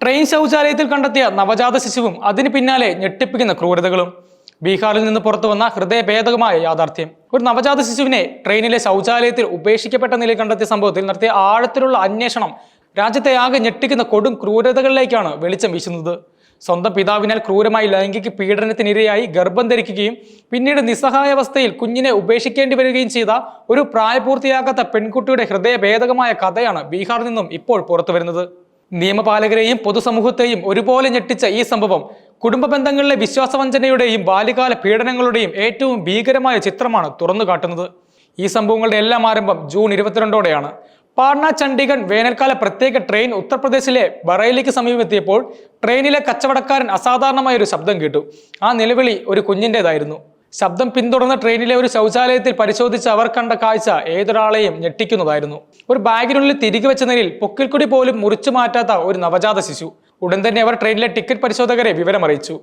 Train ശൗചാലയത്തിൽ കണ്ടെത്തിയ നവജാത ശിശുവും അതിന് പിന്നാലെ ഞെട്ടിപ്പിക്കുന്ന ക്രൂരതകളും. ബീഹാറിൽ നിന്ന് പുറത്തു വന്ന ഹൃദയഭേദകമായ യാഥാർത്ഥ്യം. ഒരു നവജാത ശിശുവിനെ ട്രെയിനിലെ ശൗചാലയത്തിൽ ഉപേക്ഷിക്കപ്പെട്ട നിലയിൽ കണ്ടെത്തിയ സംഭവത്തിൽ നടത്തിയ ആഴത്തിലുള്ള അന്വേഷണം രാജ്യത്തെ ആകെ ഞെട്ടിക്കുന്ന കൊടും ക്രൂരതകളിലേക്കാണ് വെളിച്ചം വീശുന്നത്. സ്വന്തം പിതാവിനാൽ ക്രൂരമായി ലൈംഗിക പീഡനത്തിനിരയായി ഗർഭം ധരിക്കുകയും പിന്നീട് നിസ്സഹായാവസ്ഥയിൽ കുഞ്ഞിനെ ഉപേക്ഷിക്കേണ്ടി വരികയും ചെയ്ത ഒരു പ്രായപൂർത്തിയാകാത്ത പെൺകുട്ടിയുടെ ഹൃദയഭേദകമായ കഥയാണ് ബീഹാറിൽ നിന്നും ഇപ്പോൾ പുറത്തു വരുന്നത്. നിയമപാലകരെയും പൊതുസമൂഹത്തെയും ഒരുപോലെ ഞെട്ടിച്ച ഈ സംഭവം കുടുംബ ബന്ധങ്ങളിലെ വിശ്വാസവഞ്ചനയുടെയും ബാല്യകാല പീഡനങ്ങളുടെയും ഏറ്റവും ഭീകരമായ ചിത്രമാണ് തുറന്നു കാട്ടുന്നത്. ഈ സംഭവങ്ങളുടെ എല്ലാം ആരംഭം ജൂൺ 22 പാട്ന ചണ്ഡീഗഡ് വേനൽക്കാല പ്രത്യേക ട്രെയിൻ ഉത്തർപ്രദേശിലെ ബറേലിക്ക് സമീപമെത്തിയപ്പോൾ ട്രെയിനിലെ കച്ചവടക്കാരൻ അസാധാരണമായ ഒരു ശബ്ദം കേട്ടു. ആ നിലവിളി ഒരു കുഞ്ഞിൻ്റെതായിരുന്നു. ശബ്ദം പിന്തുടർന്ന് ട്രെയിനിലെ ഒരു ശൗചാലയത്തിൽ പരിശോധിച്ച് അവർ കണ്ട കാഴ്ച ഏതൊരാളെയും ഞെട്ടിക്കുന്നതായിരുന്നു. ഒരു ബാഗിനുള്ളിൽ തിരികെ വെച്ച നിലയിൽ പൊക്കിൽക്കൊടി പോലും മുറിച്ചു മാറ്റാത്ത ഒരു നവജാത ശിശു. ഉടൻ തന്നെ അവർ ട്രെയിനിലെ ടിക്കറ്റ് പരിശോധകരെ വിവരമറിയിച്ചു.